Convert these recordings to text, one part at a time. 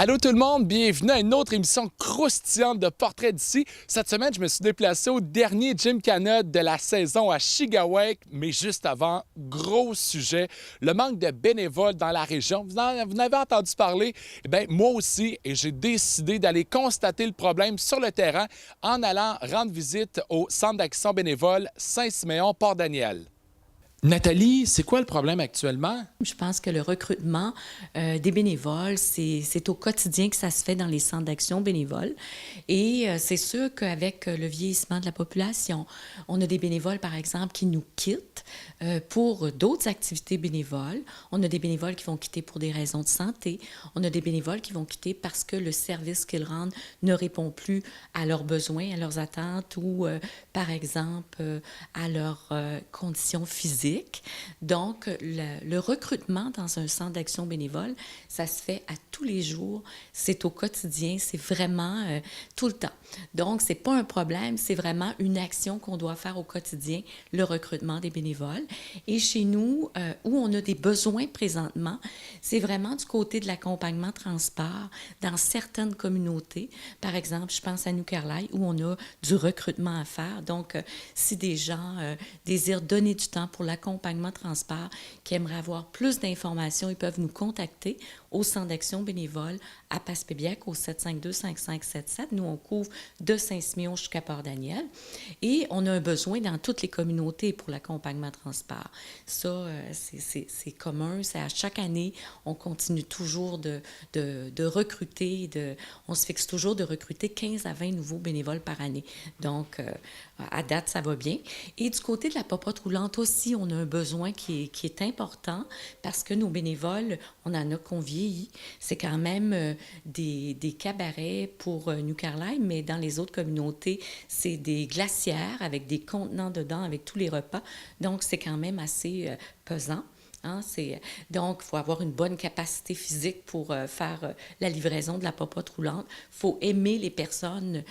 Allô tout le monde, bienvenue à une autre émission croustillante de Portrait d'ici. Cette semaine, je me suis déplacé au dernier Gymkhana de la saison à Chigaouek, mais juste avant, gros sujet, le manque de bénévoles dans la région. Vous en avez entendu parler? Eh bien, moi aussi, et j'ai décidé d'aller constater le problème sur le terrain en allant rendre visite au Centre d'action bénévole Saint-Siméon-Port-Daniel. Nathalie, c'est quoi le problème actuellement? Je pense que le recrutement des bénévoles, c'est au quotidien que ça se fait dans les centres d'action bénévoles. Et c'est sûr qu'avec le vieillissement de la population, on a des bénévoles, par exemple, qui nous quittent pour d'autres activités bénévoles. On a des bénévoles qui vont quitter pour des raisons de santé. On a des bénévoles qui vont quitter parce que le service qu'ils rendent ne répond plus à leurs besoins, à leurs attentes ou, par exemple, à leurs conditions physiques. Donc, le recrutement dans un centre d'action bénévole, ça se fait à tous les jours, c'est au quotidien, c'est vraiment tout le temps. Donc, c'est pas un problème, c'est vraiment une action qu'on doit faire au quotidien, le recrutement des bénévoles. Et chez nous, où on a des besoins présentement, c'est vraiment du côté de l'accompagnement transport dans certaines communautés. Par exemple, je pense à New-Carlisle, où on a du recrutement à faire. Donc, si des gens désirent donner du temps pour l'accompagnement transport, qui aimeraient avoir plus d'informations, ils peuvent nous contacter au Centre d'action bénévole à Passepébiac au 752-5577. Nous, on couvre de Saint-Siméon jusqu'à Port-Daniel. Et on a un besoin dans toutes les communautés pour l'accompagnement transport. Ça, c'est commun. C'est à chaque année, on continue toujours de recruter. On se fixe toujours de recruter 15 à 20 nouveaux bénévoles par année. Donc, à date, ça va bien. Et du côté de la popote roulante aussi, on a un besoin qui est important parce que nos bénévoles, on en a qu'on vieillit. C'est quand même des cabarets pour New-Carlisle, mais dans les autres communautés, c'est des glacières avec des contenants dedans, avec tous les repas. Donc, c'est quand même assez pesant. Hein, donc, il faut avoir une bonne capacité physique pour faire la livraison de la popote roulante. Il faut aimer les personnes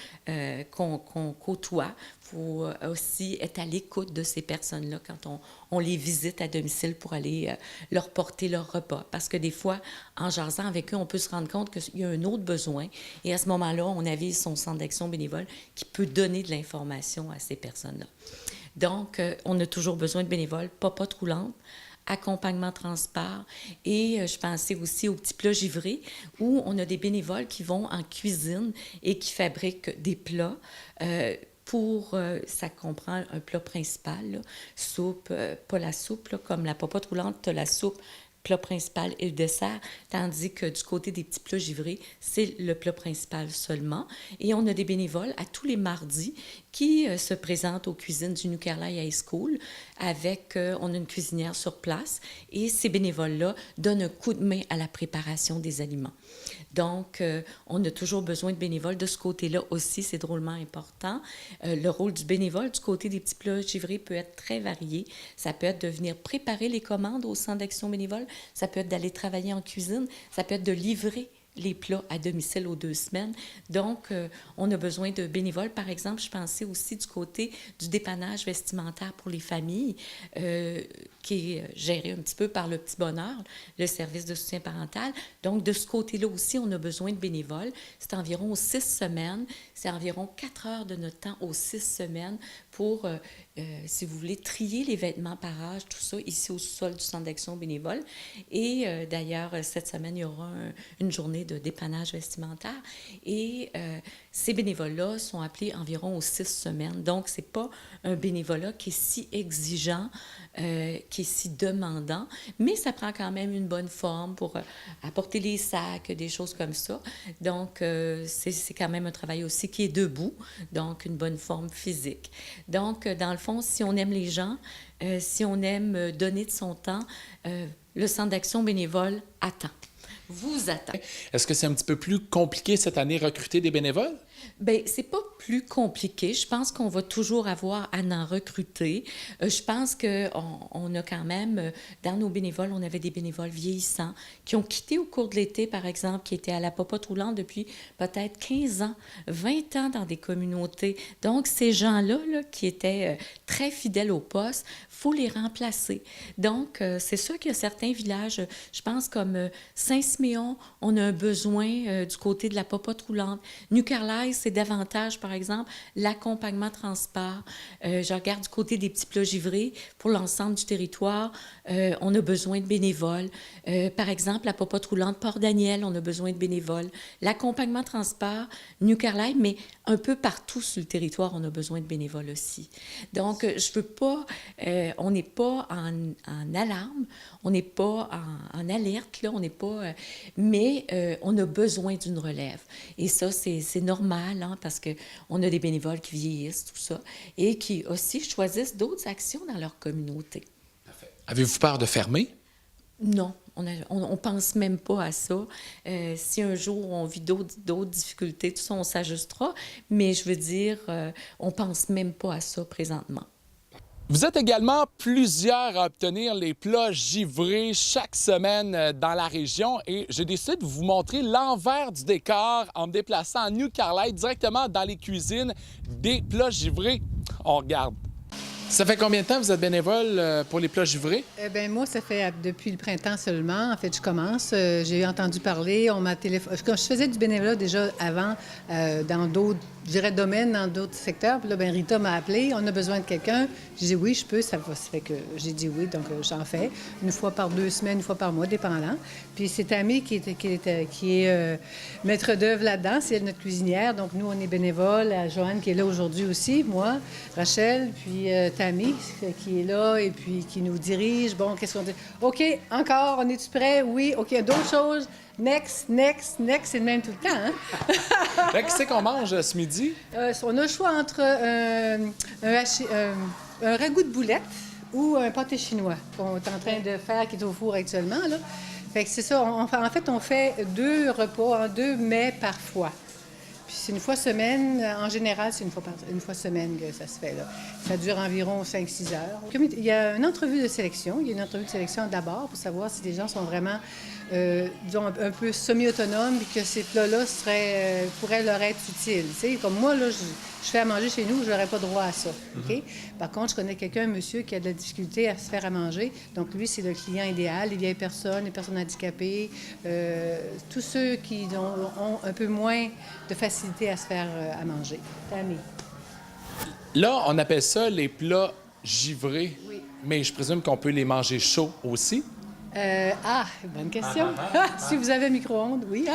qu'on côtoie. Il faut aussi être à l'écoute de ces personnes-là quand on les visite à domicile pour aller leur porter leur repas. Parce que des fois, en jasant avec eux, on peut se rendre compte qu'il y a un autre besoin. Et à ce moment-là, on avise son centre d'action bénévole qui peut donner de l'information à ces personnes-là. Donc, on a toujours besoin de bénévoles, popote roulante, accompagnement transport et je pensais aussi aux petits plats givrés où on a des bénévoles qui vont en cuisine et qui fabriquent des plats ça comprend un plat principal, là, soupe, pas la soupe, là, comme la popote roulante, tu as la soupe, plat principal et le dessert, tandis que du côté des petits plats givrés, c'est le plat principal seulement. Et on a des bénévoles à tous les mardis qui se présentent aux cuisines du New-Carlisle High School avec, on a une cuisinière sur place et ces bénévoles-là donnent un coup de main à la préparation des aliments. Donc, on a toujours besoin de bénévoles. De ce côté-là aussi, c'est drôlement important. Le rôle du bénévole du côté des petits plats givrés peut être très varié. Ça peut être de venir préparer les commandes au centre d'action bénévole. Ça peut être d'aller travailler en cuisine. Ça peut être de livrer les plats à domicile aux 2 semaines. Donc, on a besoin de bénévoles. Par exemple, je pensais aussi du côté du dépannage vestimentaire pour les familles, qui est géré un petit peu par le Petit Bonheur, le service de soutien parental. Donc, de ce côté-là aussi, on a besoin de bénévoles. C'est environ 6 semaines. C'est environ 4 heures de notre temps aux 6 semaines pour, si vous voulez, trier les vêtements par âge, tout ça, ici au sous-sol du Centre d'action bénévole. Et d'ailleurs, cette semaine, il y aura une journée de dépannage vestimentaire. Et ces bénévoles-là sont appelés environ aux 6 semaines. Donc, ce n'est pas un bénévolat qui est si exigeant, qui est si demandant, mais ça prend quand même une bonne forme pour apporter les sacs, des choses comme ça. Donc, c'est quand même un travail aussi qui est debout, donc une bonne forme physique. Donc, dans le fond, si on aime les gens, si on aime donner de son temps, le Centre d'action bénévole attend. Vous attend. Est-ce que c'est un petit peu plus compliqué cette année recruter des bénévoles? Bien, c'est pas plus compliqué. Je pense qu'on va toujours avoir à en recruter. Je pense qu'on a quand même, dans nos bénévoles, on avait des bénévoles vieillissants qui ont quitté au cours de l'été, par exemple, qui étaient à la popote roulante depuis peut-être 15 ans, 20 ans dans des communautés. Donc, ces gens-là, là, qui étaient très fidèles au poste, faut les remplacer. Donc, c'est sûr qu'il y a certains villages, je pense comme Saint-Siméon, on a un besoin du côté de la popote roulante. New-Carlisle, c'est davantage, par exemple, l'accompagnement transport. Je regarde du côté des petits plats givrés. Pour l'ensemble du territoire, on a besoin de bénévoles. Par exemple, la popote roulante Port-Daniel, on a besoin de bénévoles. L'accompagnement transport, New-Carlisle, mais un peu partout sur le territoire, on a besoin de bénévoles aussi. Donc, je veux pas... on n'est pas en alarme, on n'est pas en alerte, là, on n'est pas... mais on a besoin d'une relève. Et ça, c'est normal, hein, parce qu'on a des bénévoles qui vieillissent, tout ça, et qui aussi choisissent d'autres actions dans leur communauté. Parfait. Avez-vous peur de fermer? Non, on pense même pas à ça. Si un jour on vit d'autres difficultés, tout ça, on s'ajustera, mais je veux dire, on pense même pas à ça présentement. Vous êtes également plusieurs à obtenir les plats givrés chaque semaine dans la région et j'ai décidé de vous montrer l'envers du décor en me déplaçant à New-Carlisle, directement dans les cuisines des plats givrés. On regarde. Ça fait combien de temps que vous êtes bénévole pour les plats givrés? Moi, ça fait depuis le printemps seulement. En fait, je commence. J'ai entendu parler. On m'a téléphoné. Je faisais du bénévolat déjà avant dans d'autres, je dirais, domaines, dans d'autres secteurs. Puis là, Rita m'a appelé. On a besoin de quelqu'un. J'ai dit oui, je peux. Ça fait que j'ai dit oui, donc j'en fais. Une fois par 2 semaines, une fois par mois, dépendant. Puis c'est Tammy qui est maître d'œuvre là-dedans. C'est elle, notre cuisinière. Donc nous, on est bénévoles. Joanne qui est là aujourd'hui aussi, moi, Rachel, puis Tammy qui est là et puis qui nous dirige. Bon, qu'est-ce qu'on dit? OK, encore, on est-tu prêt? Oui, OK, d'autres choses? Next, c'est le même tout le temps, hein? Qu'est-ce qu'on mange ce midi? On a le choix entre un ragoût de boulettes ou un pâté chinois qu'on est en train de faire, qui est au four actuellement, là. Fait que c'est ça. En fait, on fait 2 repas, 2 mets par fois. Puis c'est une fois semaine. En général, c'est une fois semaine que ça se fait, là. Ça dure environ 5-6 heures. Il y a une entrevue de sélection. Il y a une entrevue de sélection d'abord pour savoir si les gens sont vraiment, disons, un peu semi-autonomes et que ces plats-là pourraient leur être utiles. Tu sais, comme moi, là, je fais à manger chez nous, je n'aurais pas droit à ça. OK? Par contre, je connais quelqu'un, un monsieur, qui a de la difficulté à se faire à manger. Donc, lui, c'est le client idéal. Les vieilles personnes, les personnes handicapées, tous ceux qui ont un peu moins de facilité à se faire à manger. Tammy. Là, on appelle ça les plats givrés. Oui. Mais je présume qu'on peut les manger chauds aussi. Bonne question. Si vous avez un micro-ondes, oui.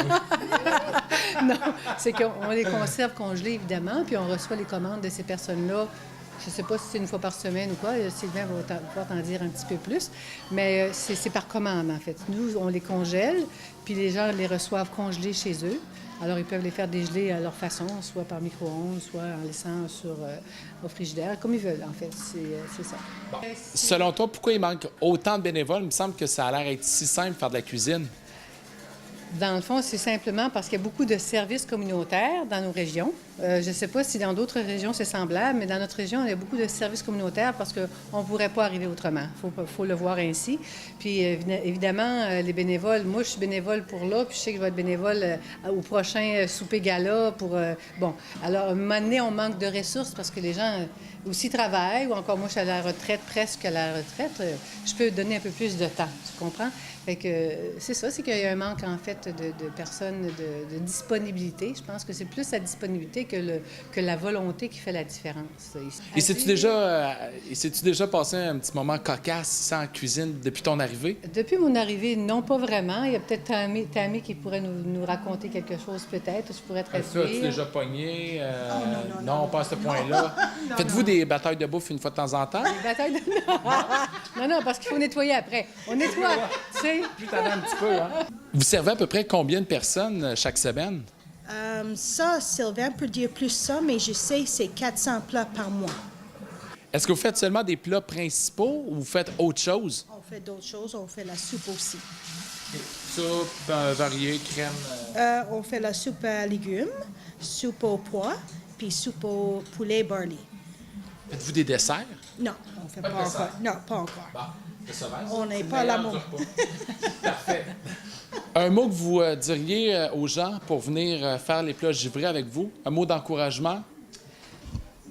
Non, c'est qu'on les conserve congelés, évidemment, puis on reçoit les commandes de ces personnes-là. Je ne sais pas si c'est une fois par semaine ou quoi. Sylvain va pouvoir t'en dire un petit peu plus. Mais c'est par commande, en fait. Nous, on les congèle, puis les gens les reçoivent congelés chez eux. Alors, ils peuvent les faire dégeler à leur façon, soit par micro-ondes, soit en laissant au frigidaire, comme ils veulent, en fait. C'est ça. Bon. Selon toi, pourquoi il manque autant de bénévoles? Il me semble que ça a l'air être si simple, faire de la cuisine. Dans le fond, c'est simplement parce qu'il y a beaucoup de services communautaires dans nos régions. Je ne sais pas si dans d'autres régions c'est semblable, mais dans notre région, il y a beaucoup de services communautaires parce qu'on ne pourrait pas arriver autrement. Il faut le voir ainsi. Puis évidemment, les bénévoles, moi je suis bénévole pour là, puis je sais que je vais être bénévole au prochain souper gala pour... bon, alors, à un moment donné, on manque de ressources parce que les gens aussi travaillent, ou encore moi je suis à la retraite, presque à la retraite. Je peux donner un peu plus de temps, tu comprends? Fait que c'est ça, c'est qu'il y a un manque, en fait, de personnes, de disponibilité. Je pense que c'est plus la disponibilité que la volonté qui fait la différence. Et sais-tu déjà passé un petit moment cocasse ici en cuisine depuis ton arrivée? Depuis mon arrivée, non, pas vraiment. Il y a peut-être Tammy qui pourrait nous raconter quelque chose, peut-être. Je pourrais te Ça, as-tu déjà pogné? Non, pas à ce point-là. Faites-vous des batailles de bouffe une fois de temps en temps? Des batailles de... Non, parce qu'il faut nettoyer après. On nettoie, tu sais. Plus t'en as un petit peu, hein? Vous servez à peu près combien de personnes chaque semaine? Ça, Sylvain peut dire plus ça, mais je sais c'est 400 plats par mois. Est-ce que vous faites seulement des plats principaux ou vous faites autre chose? On fait d'autres choses, on fait la soupe aussi. Soupe, variée, crème... On fait la soupe à légumes, soupe au pois, puis soupe au poulet barley. Faites-vous des desserts? Non, on ne fait pas de encore. dessert. Non, pas encore. Bon, c'est sauvage. On n'est pas à l'amour. Parfait. Un mot que vous diriez aux gens pour venir faire les plats givrés avec vous? Un mot d'encouragement?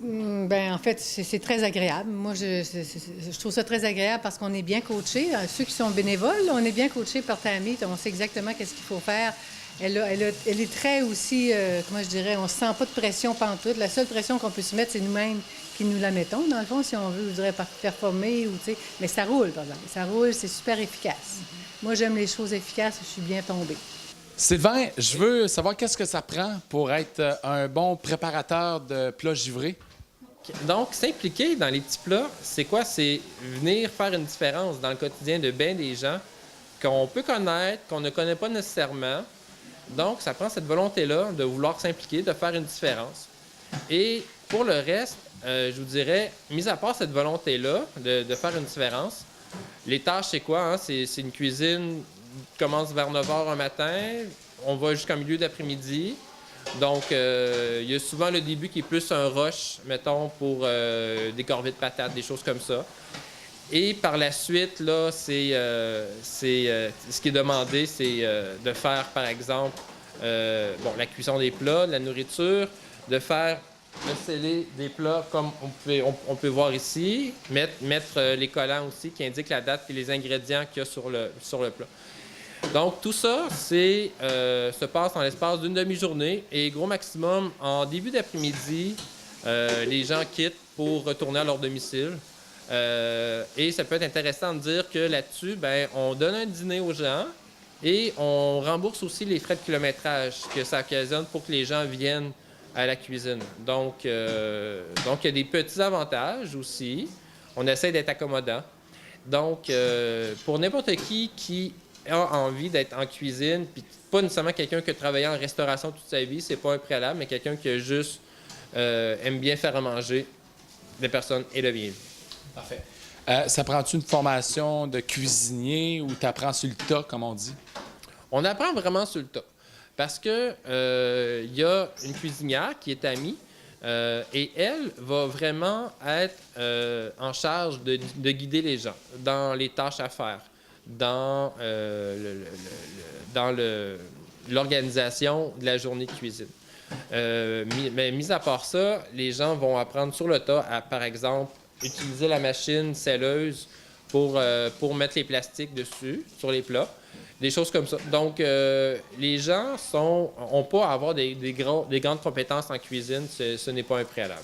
En fait, c'est très agréable. Moi, je trouve ça très agréable parce qu'on est bien coachés. Ceux qui sont bénévoles, on est bien coachés par Tammy. On sait exactement qu'est-ce qu'il faut faire. Elle est très aussi, comment je dirais, on ne se sent pas de pression pantoute. La seule pression qu'on peut se mettre, c'est nous-mêmes qui nous la mettons, dans le fond, si on veut, je dirais, performer. Mais ça roule, par exemple. Ça roule, c'est super efficace. Moi, j'aime les choses efficaces, je suis bien tombée. Sylvain, je veux savoir qu'est-ce que ça prend pour être un bon préparateur de plats givrés? Donc, s'impliquer dans les petits plats, c'est quoi? C'est venir faire une différence dans le quotidien de bien des gens qu'on peut connaître, qu'on ne connaît pas nécessairement. Donc, ça prend cette volonté-là de vouloir s'impliquer, de faire une différence. Et pour le reste, je vous dirais, mis à part cette volonté-là de faire une différence, les tâches, c'est quoi? Hein? C'est une cuisine qui commence vers 9 h un matin, on va jusqu'en milieu d'après-midi. Donc, il y a souvent le début qui est plus un rush, mettons, pour des corvées de patates, des choses comme ça. Et par la suite, là, ce qui est demandé, c'est de faire, par exemple, la cuisson des plats, de la nourriture, de faire le scellé des plats comme on peut voir ici, mettre les collants aussi qui indiquent la date et les ingrédients qu'il y a sur le plat. Donc, tout ça, se passe en l'espace d'une demi-journée et gros maximum, en début d'après-midi, les gens quittent pour retourner à leur domicile. Et ça peut être intéressant de dire que là-dessus, on donne un dîner aux gens et on rembourse aussi les frais de kilométrage que ça occasionne pour que les gens viennent à la cuisine. Donc, il y a des petits avantages aussi. On essaie d'être accommodant. Donc, pour n'importe qui a envie d'être en cuisine, puis pas nécessairement quelqu'un qui a travaillé en restauration toute sa vie, c'est pas un préalable, mais quelqu'un qui a juste aime bien faire à manger des personnes et le bien. Parfait. Ça prend-tu une formation de cuisinier ou tu apprends sur le tas, comme on dit? On apprend vraiment sur le tas. Parce que y a une cuisinière qui est amie et elle va vraiment être en charge de guider les gens dans les tâches à faire, dans l'organisation de la journée de cuisine. Mais mis à part ça, les gens vont apprendre sur le tas à, par exemple, utiliser la machine selleuse pour mettre les plastiques dessus, sur les plats. Des choses comme ça. Donc, les gens ont pas à avoir des grandes compétences en cuisine. Ce n'est pas un préalable.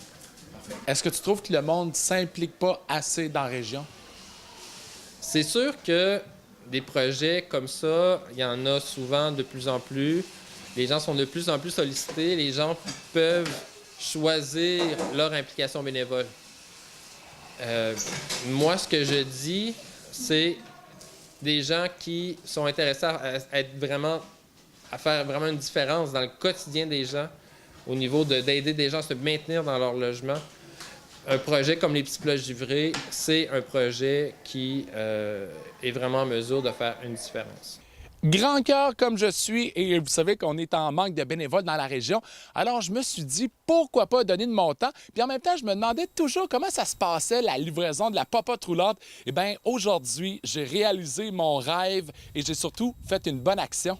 Est-ce que tu trouves que le monde ne s'implique pas assez dans la région? C'est sûr que des projets comme ça, il y en a souvent de plus en plus. Les gens sont de plus en plus sollicités. Les gens peuvent choisir leur implication bénévole. Moi, ce que je dis, c'est des gens qui sont intéressés à faire vraiment une différence dans le quotidien des gens au niveau d'aider des gens à se maintenir dans leur logement. Un projet comme les petits plats givrés, c'est un projet qui est vraiment en mesure de faire une différence. Grand cœur comme je suis, et vous savez qu'on est en manque de bénévoles dans la région, alors je me suis dit, pourquoi pas donner de mon temps? Puis en même temps, je me demandais toujours comment ça se passait, la livraison de la popote roulante. Eh bien, aujourd'hui, j'ai réalisé mon rêve et j'ai surtout fait une bonne action.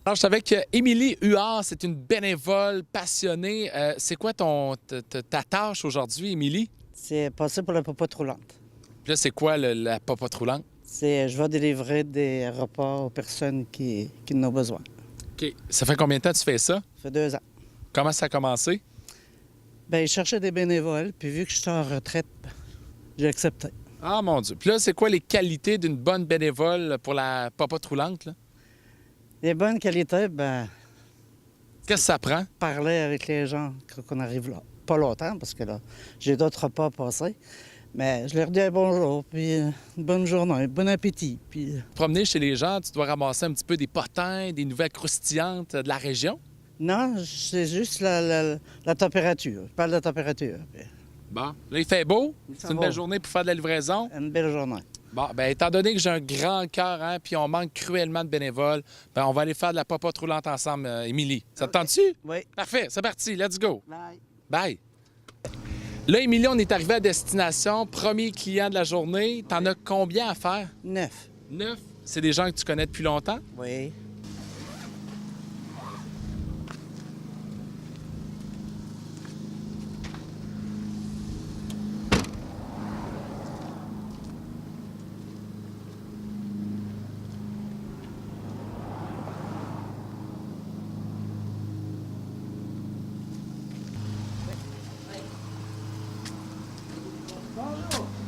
Alors, je suis avec Émilie Huard, c'est une bénévole passionnée. C'est quoi ta tâche aujourd'hui, Émilie? C'est passer pour la popote roulante. Puis là, c'est quoi la popote roulante? Je vais délivrer des repas aux personnes qui en ont besoin. OK. Ça fait combien de temps que tu fais ça? Ça fait 2 ans. Comment ça a commencé? Bien, je cherchais des bénévoles, puis vu que je suis en retraite, j'ai accepté. Ah, mon Dieu. Puis là, c'est quoi les qualités d'une bonne bénévole pour la popote roulante, là? Les bonnes qualités, Qu'est-ce que ça prend? parler avec les gens quand on arrive là. Pas longtemps, parce que là, j'ai d'autres repas à passer. Mais je leur dis un bonjour, puis une bonne journée, bon appétit. Puis Promener chez les gens, tu dois ramasser un petit peu des potins, des nouvelles croustillantes de la région? non, c'est juste la température. Je parle de la température. Puis Bon. Là, il fait beau. Il fait C'est une beau. belle journée pour faire de la livraison. une belle journée. Bon, ben étant donné que j'ai un grand cœur, hein, puis on manque cruellement de bénévoles, ben on va aller faire de la popote roulante ensemble, Émilie. Ça te tente-tu? Oui. Parfait, c'est parti, let's go. Bye. Bye. Là, Émilie, on est arrivé à destination. Premier client de la journée. T'en as combien à faire? 9. 9. C'est des gens que tu connais depuis longtemps? Oui.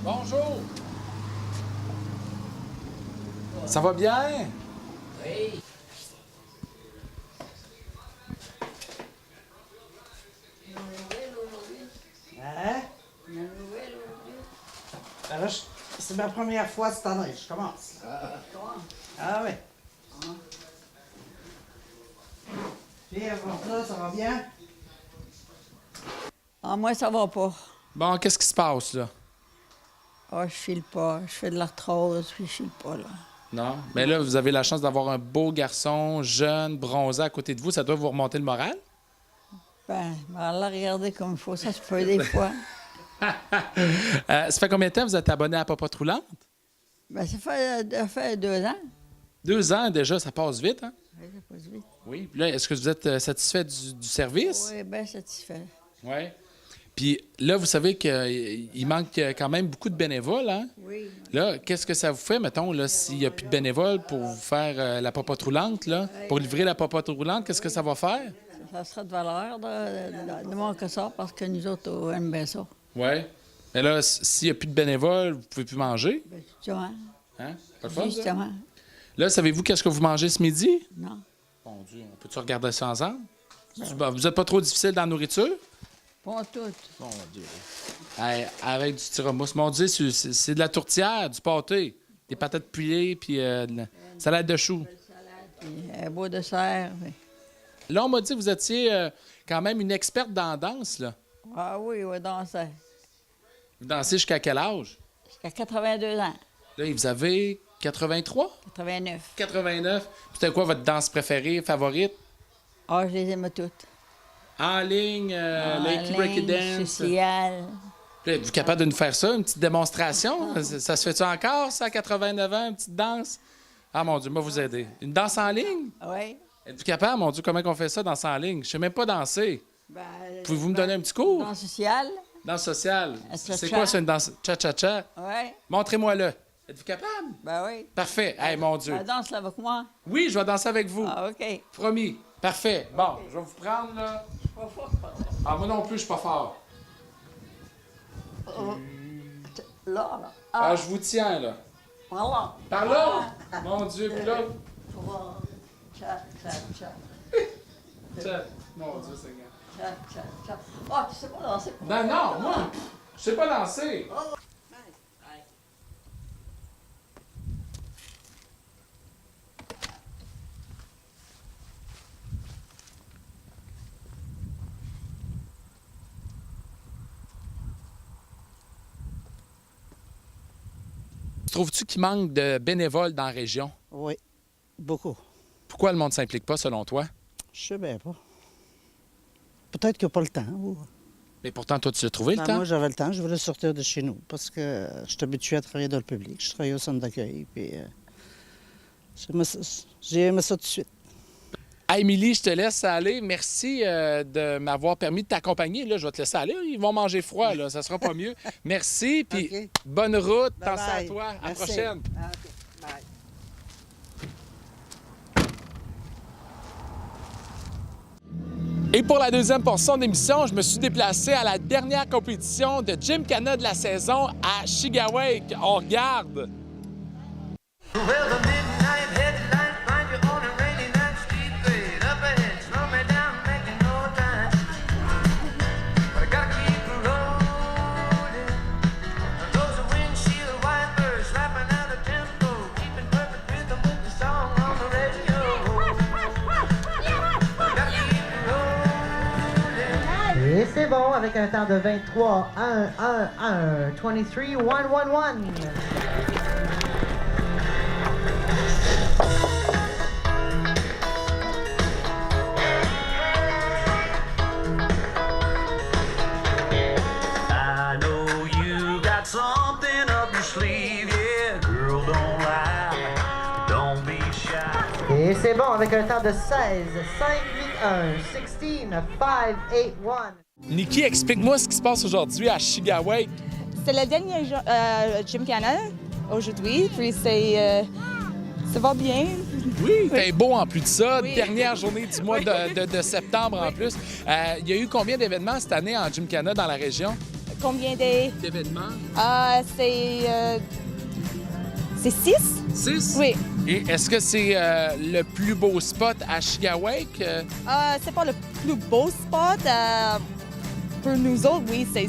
Bonjour. Ça va bien? Oui. Hein? Ben là, c'est ma première fois cette année. Je commence. Ah oui. Puis avant ça va bien? Ah, moi, ça va pas. Bon, qu'est-ce qui se passe, là? Ah, je file pas. Je fais de l'arthrose, puis je file pas, là. Non? Mais là, vous avez la chance d'avoir un beau garçon, jeune, bronzé à côté de vous. Ça doit vous remonter le moral? Ben, la regarder comme il faut, ça se peut des fois. Ça fait combien de temps que vous êtes abonné à Popote Roulante? Ben, ça fait 2 ans. 2 ans déjà, ça passe vite, hein? Oui, ça passe vite. Oui. Puis là, est-ce que vous êtes satisfait du service? Oui, bien satisfait. Oui. Puis là, vous savez qu'il manque quand même beaucoup de bénévoles, hein? Oui. Là, qu'est-ce que ça vous fait, mettons, là, s'il n'y a plus de bénévoles pour vous faire la popote roulante, là? Pour livrer la popote roulante, qu'est-ce que ça va faire? Ça sera de valeur de manquer ça, parce que nous autres, on aime bien ça. Oui. Mais là, s'il n'y a plus de bénévoles, vous ne pouvez plus manger. Ben, justement. Hein? Pas le fun, ça? Justement. Là, savez-vous qu'est-ce que vous mangez ce midi? Non. Mon Dieu, on peut-tu regarder ça ensemble? Vous n'êtes pas trop difficile dans la nourriture? Pas tout. Mon Dieu. Hey, avec du tire-mousse. Mon Dieu, c'est de la tourtière, du pâté, des patates pilées, puis de la salade de choux. Puis un beau dessert. Oui. Là, on m'a dit que vous étiez quand même une experte dans la danse, là. Ah oui, oui, danser. Vous dansez jusqu'à quel âge? Jusqu'à 82 ans. Là, vous avez 83? 89. 89. C'était quoi votre danse préférée, favorite? Ah, je les aime toutes. En ligne, Lanky Breaky Dance. Social. Là, êtes-vous capable de nous faire ça, une petite démonstration? Ça se fait-tu encore, ça, à 89 ans, une petite danse? Ah, mon Dieu, moi, vous aider. Une danse en ligne? Oui. Êtes-vous capable, mon Dieu, comment on fait ça, danse en ligne? Je sais même pas danser. Ben, Pouvez-vous me donner un petit cours? dans social. Danse sociale. Cha-cha. C'est quoi, ça, une danse cha-cha-cha? Oui. Montrez-moi-le. Êtes-vous capable? Ben oui. Parfait. Hey, mon Dieu. Ben, danse là avec moi. Oui, je vais danser avec vous. Ah, OK. Promis. Parfait. Bon, je vais vous prendre, là. Ah, moi non plus, je suis pas fort. Là, là. Ah, je vous tiens, là. Voilà. Par là? Mon Dieu, puis là. Cha, cha, cha. Tiens. Mon Dieu, Seigneur. Cha, cha, cha. Ah, tu sais pas danser. Non, non, moi, je sais pas danser. Trouves-tu qu'il manque de bénévoles dans la région? Oui. Beaucoup. Pourquoi le monde ne s'implique pas, selon toi? Je sais bien pas. Peut-être qu'il n'y a pas le temps. Ou... Mais pourtant, toi, tu as trouvé le Ben, temps. moi, j'avais le temps. Je voulais sortir de chez nous parce que je suis habitué à travailler dans le public. Je travaille au centre d'accueil. Puis j'ai aimé ça tout de suite. Hey, Émilie, je te laisse aller. Merci de m'avoir permis de t'accompagner. Là, je vais te laisser aller. Ils vont manger froid, là. Ça sera pas mieux. Merci, puis OK. bonne route. Bye Pense à bye. toi. À la Merci. prochaine. Ah, OK. Bye. Et pour la deuxième portion d'émission, je me suis déplacé à la dernière compétition de Gymkhana de la saison à Chigawake. On regarde. Well, the midnight headlight find you on a rainy night, street grade up ahead, slow me down, making no time. But I gotta keep rolling. Those are windshield wipers slapping out a tempo, keeping perfect rhythm with the song on the radio. But I gotta keep rolling. Et c'est bon avec un temps de 23 1 1 1 23 1 1 1. I know you got something up your sleeve, yeah, girl, don't lie, don't be shy. Et c'est bon avec un temps de 16, 5, 8, 1, 16, 5, 8, 1. Nikki, explique-moi ce qui se passe aujourd'hui à Chigawake. C'est le dernier Gymkhana aujourd'hui, puis ça va bien. Oui, il fait beau en plus de ça. Oui. Dernière journée du mois de septembre en plus. Il y a eu combien d'événements cette année en Gymkhana dans la région? Combien D'événements? c'est 6? 6? Oui. Et est-ce que c'est le plus beau spot à Chigawake? C'est pas le plus beau spot. Pour nous autres, oui, c'est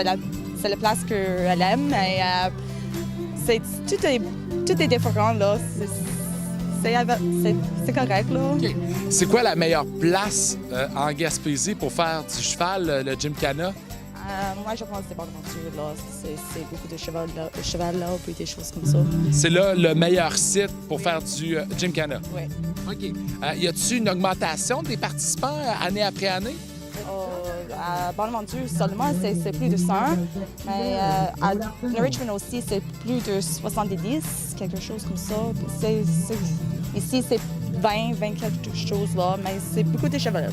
la place qu'elle aime, mais tout est différent, là. C'est correct, là. OK. C'est quoi la meilleure place en Gaspésie pour faire du cheval, le Gymkhana? Moi, je pense que c'est Bonaventure, là. C'est beaucoup de cheval là, puis des choses comme ça. C'est là le meilleur site pour faire du Gymkhana? Oui. OK. Y a-t-il une augmentation des participants année après année? À Bonaventure seulement, c'est plus de 100, mais à Richmond aussi, c'est plus de 70, quelque chose comme ça. Ici, c'est 20 quelque chose, là, mais c'est beaucoup de cheval.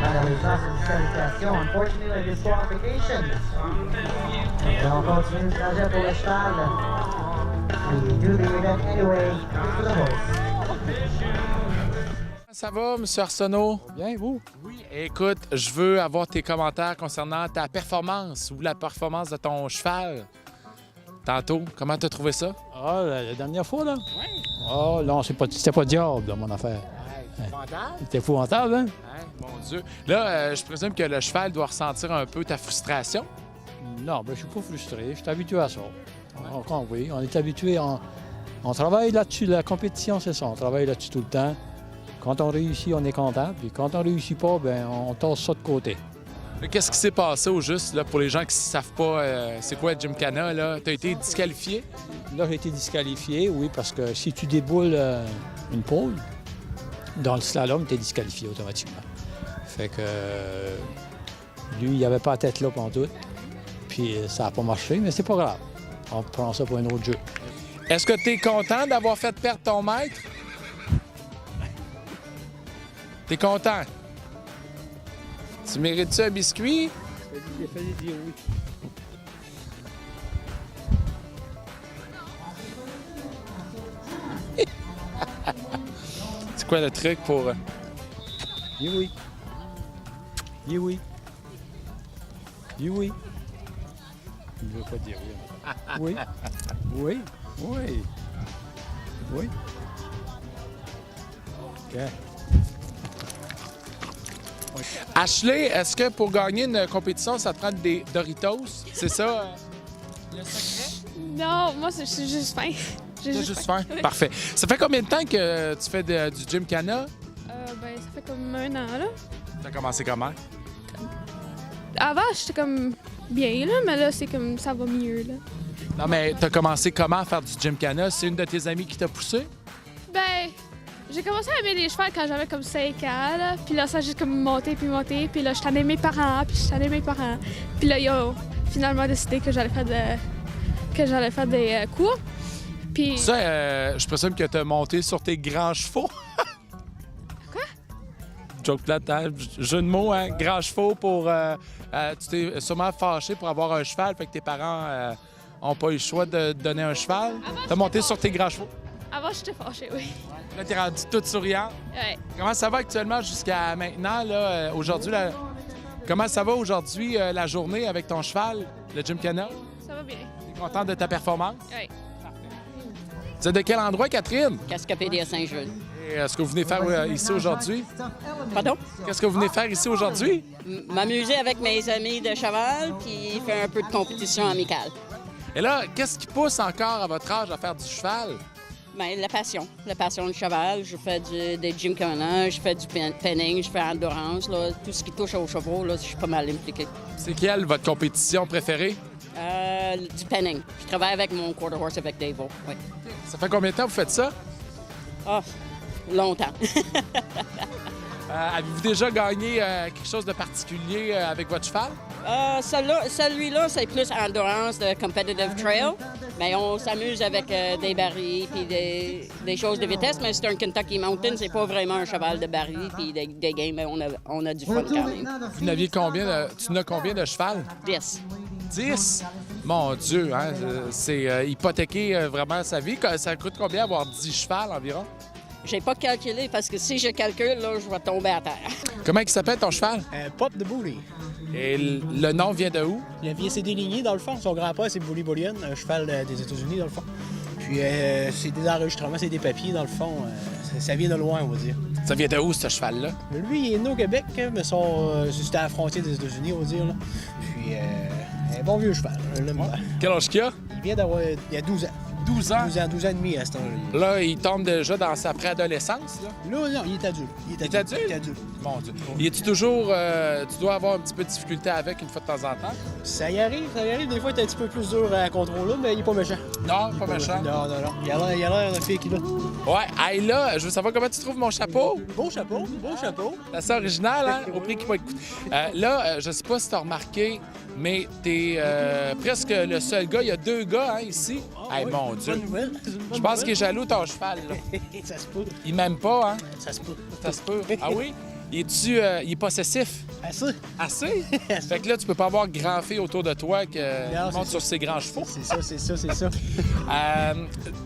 Malheureusement, c'est une disqualification. Unfortunately, disqualification. Et on continue le trajet pour le cheval. We do the event anyway. Good for the horse. Ça va, M. Arsenault? Bien, vous? Oui. Écoute, je veux avoir tes commentaires concernant ta performance ou la performance de ton cheval. Tantôt, comment t'as trouvé ça? Ah, la dernière fois, là? Oui. Ah, non, c'était pas diable, là, mon affaire. C'était épouvantable, hein? Mon Dieu. Là, je présume que le cheval doit ressentir un peu ta frustration. Non, ben, je suis pas frustré. Je suis habitué à ça. Oui, on est habitué. On travaille là-dessus. La compétition, c'est ça. On travaille là-dessus tout le temps. Quand on réussit, on est content. Puis quand on réussit pas, ben, on tasse ça de côté. Qu'est-ce qui s'est passé au juste, là, pour les gens qui ne savent pas c'est quoi Gymkhana, là? Tu as été disqualifié? Là, j'ai été disqualifié, oui, parce que si tu déboules une pole, dans le slalom, tu es disqualifié automatiquement. Fait que lui, il avait pas la tête là pendant tout. Puis ça n'a pas marché, mais c'est pas grave. On prend ça pour un autre jeu. Est-ce que tu es content d'avoir fait perdre ton maître? T'es content? Tu mérites-tu un biscuit? Il a fallu dire oui. C'est quoi le truc pour... Dis oui. Dis oui. Dis oui. Il ne veut pas dire oui. Oui. Oui. Oui. Oui. OK. Ashley, est-ce que pour gagner une compétition, ça te prend des Doritos? C'est ça le secret? Non, moi, c'est juste faim. J'ai juste faim. Parfait. Ça fait combien de temps que tu fais du Gymkhana? Ben, ça fait comme 1 an, là. T'as commencé comment? Avant, j'étais comme bien, là, mais là, c'est comme ça va mieux, là. Non, mais t'as commencé comment à faire du Gymkhana? C'est une de tes amies qui t'a poussé? Ben, j'ai commencé à aimer les chevaux quand j'avais comme 5 ans, là. Puis là, ça a juste comme monté, puis monté. Puis là, je t'en ai mes parents, puis je t'en ai mes parents. Puis là, ils ont finalement décidé que j'allais faire des cours. Puis... Ça, je présume que t'as monté sur tes grands chevaux. Quoi? Joke plate, hein? Jeu de mots, hein? Grands chevaux pour... tu t'es sûrement fâché pour avoir un cheval, fait que tes parents ont pas eu le choix de te donner un cheval. T'as monté sur tes grands chevaux. Avant, j'étais fâchée, oui. Là, t'es rendu toute souriante. Ouais. Comment ça va actuellement jusqu'à maintenant, là, aujourd'hui? Comment ça va aujourd'hui, la journée avec ton cheval, le Gymkhana? Ça va bien. T'es contente de ta performance? Oui. C'est de quel endroit, Catherine? Cascapédia Saint-Jules. Et est-ce que vous venez faire ici aujourd'hui? Pardon? Qu'est-ce que vous venez faire ici aujourd'hui? M'amuser avec mes amis de cheval, puis faire un peu de compétition amicale. Et là, qu'est-ce qui pousse encore à votre âge à faire du cheval? Ben, la passion du cheval. Je fais des gymkhana, je fais du penning, je fais endurance. Là. Tout ce qui touche aux chevaux, là, je suis pas mal impliquée. C'est quelle votre compétition préférée? Du penning. Je travaille avec mon quarter horse avec Dave. Oui. Ça fait combien de temps que vous faites ça? Ah, longtemps. Avez-vous déjà gagné quelque chose de particulier avec votre cheval? Celui-là, c'est plus endurance de competitive trail. Mais on s'amuse avec des barils puis des choses de vitesse. Mais c'est un Kentucky Mountain, c'est pas vraiment un cheval de barils puis des games, mais on a du fun quand même. Vous n'aviez combien tu n'as combien de cheval? 10. 10? Mon Dieu, hein? C'est hypothéquer vraiment sa vie. Ça coûte combien avoir 10 chevals environ? J'ai pas calculé parce que si je calcule, là, je vais tomber à terre. Comment il s'appelle ton cheval? Pop de Bully. Et le nom vient de où? Il vient c'est déligné dans le fond. Son grand-père, c'est Bully Bullion, un cheval des États-Unis dans le fond. Puis c'est des enregistrements, c'est des papiers dans le fond. Ça vient de loin, on va dire. Ça vient de où, ce cheval-là? Lui, il est né au Québec, mais c'était à la frontière des États-Unis, on va dire. Là. Puis un bon vieux cheval. Quel âge qu'il a? Il vient d'avoir... Il y a 12 ans. 12 ans? 12 ans et demi à ce temps-là. Là, il tombe déjà dans sa préadolescence, là? Là, non, il est adulte. Il est adulte? Mon Dieu. Et es-tu toujours... tu dois avoir un petit peu de difficulté avec une fois de temps en temps? Ça y arrive. Des fois, il est un petit peu plus dur à contrôler, mais il est pas méchant. Non, pas méchant? Non. Il a l'air d'un fille qui l'a. Ouais. Hey, là, je veux savoir comment tu trouves mon chapeau. Beau chapeau. C'est assez original, hein? Au prix qu'il va coûter. Là, je sais pas si tu as remarqué, mais t'es presque le seul gars. Il y a 2 gars, hein, ici. Hey, mon Dieu. Je pense qu'il est jaloux, ton cheval, là. Ça se peut. Il m'aime pas, hein? Ça se peut. Ça se peut. Ah oui? Il est possessif? Assez. Assez? Fait que là, tu peux pas avoir grand fille autour de toi qui monte sur ses grands chevaux. C'est ça.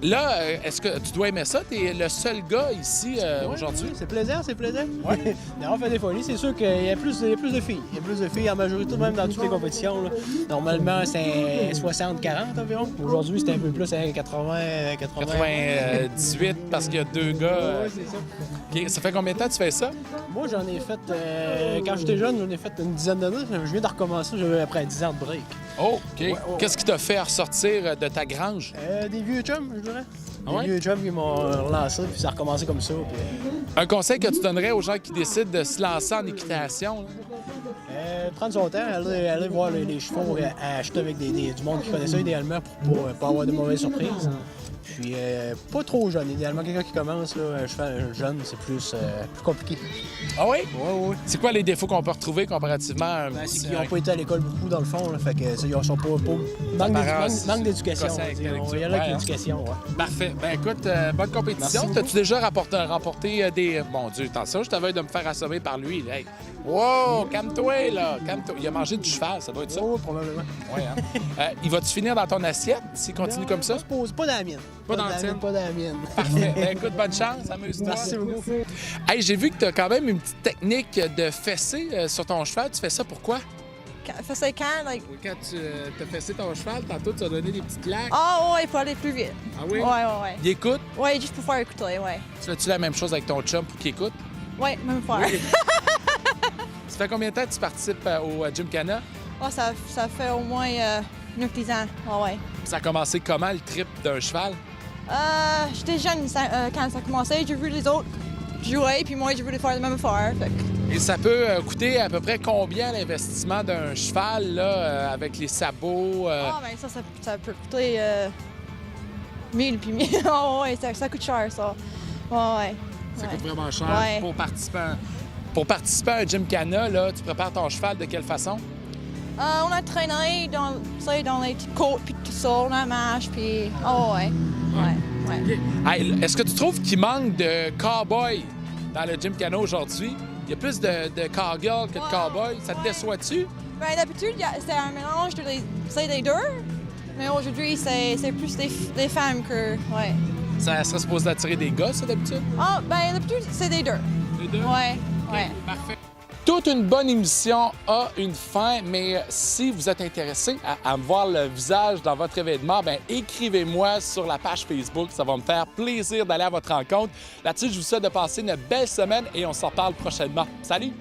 Là, est-ce que tu dois aimer ça? T'es le seul gars ici aujourd'hui? Oui, c'est plaisant. Ouais. On fait des folies. C'est sûr qu'il y a plus de filles. Il y a plus de filles en majorité, même dans toutes les compétitions. Là. Normalement, c'est 60-40 environ. Aujourd'hui, c'était un peu plus, 98 parce qu'il y a 2 gars. Oui, c'est ça. Okay. Ça fait combien de temps que tu fais ça? Moi, j'en ai fait, quand j'étais jeune, j'en ai fait une dizaine d'années. Je viens de recommencer après 10 ans de break. Oh, OK. Ouais. Qu'est-ce qui t'a fait ressortir de ta grange? Des vieux chums, je dirais. Ah ouais? Des vieux chums qui m'ont relancé, puis ça a recommencé comme ça. Puis... Un conseil que tu donnerais aux gens qui décident de se lancer en équitation? Prendre son temps, aller voir les chevaux, acheter avec du monde qui connaît ça idéalement pour pas avoir de mauvaises surprises. Puis pas trop jeune. Idéalement, quelqu'un qui commence, là, un cheval jeune, c'est plus compliqué. Ah oui? Oui. C'est quoi les défauts qu'on peut retrouver comparativement à un c'est qu'ils n'ont pas été à l'école beaucoup, dans le fond. Là, fait que ils sont pas manque d'éducation. Il y a là avec l'éducation. Ouais. Parfait. Ben écoute, bonne compétition. T'as-tu déjà remporté des... Mon Dieu, attention, je t'avais de me faire assommer par lui. Hey. Wow, calme-toi, là. Calme-toi. Il a mangé du cheval, ça doit être ça. Oui, probablement. Oui, hein? Il va-tu finir dans ton assiette s'il continue comme ça? Pas dans la mienne. Pas dans la tienne? Pas dans la mienne. Parfait. Ben écoute, bonne chance. Amuse-toi. Merci beaucoup. Hey, j'ai vu que tu as quand même une petite technique de fessée sur ton cheval. Tu fais ça pourquoi? Fesser quand? Oui, quand tu as fessé ton cheval, tantôt, tu as donné des petites claques. Ah ouais, il faut aller plus vite. Ah oui? Ouais. Il écoute? Ouais, juste pour faire écouter, ouais. Tu fais-tu la même chose avec ton chum pour qu'il écoute? Ouais, même faire. Oui. Ça fait combien de temps que tu participes au Gymkhana? Oh, ça fait au moins 9-10 ans. Ouais. Ça a commencé comment, le trip d'un cheval? J'étais jeune quand ça a commencé. J'ai vu les autres jouer, puis moi, j'ai voulu faire la même affaire. Et ça peut coûter à peu près combien l'investissement d'un cheval, là, avec les sabots? Ah, ben ça peut coûter 1000 puis 1000. Oh, ouais, ça coûte cher, ça. Ouais. Ça coûte vraiment cher ouais. Pour participer à un Gymkhana, là, tu prépares ton cheval de quelle façon? On a traîné dans les petites côtes, puis tout ça, on a marche, puis... Oh, ouais. Okay. Hey, est-ce que tu trouves qu'il manque de cow-boy dans le Gymkhana aujourd'hui? Il y a plus de cowgirl que de cow-boy. Ça te déçoit-tu? Bien, d'habitude, c'était un mélange des deux. Mais aujourd'hui, c'est plus des femmes que... Ouais. Ça serait supposé attirer des gars, ça, d'habitude? Ah, ben d'habitude, c'est des deux. Les deux? Ouais. Parfait. Toute une bonne émission a une fin, mais si vous êtes intéressé à me voir le visage dans votre événement, bien, écrivez-moi sur la page Facebook. Ça va me faire plaisir d'aller à votre rencontre. Là-dessus, je vous souhaite de passer une belle semaine et on s'en parle prochainement. Salut!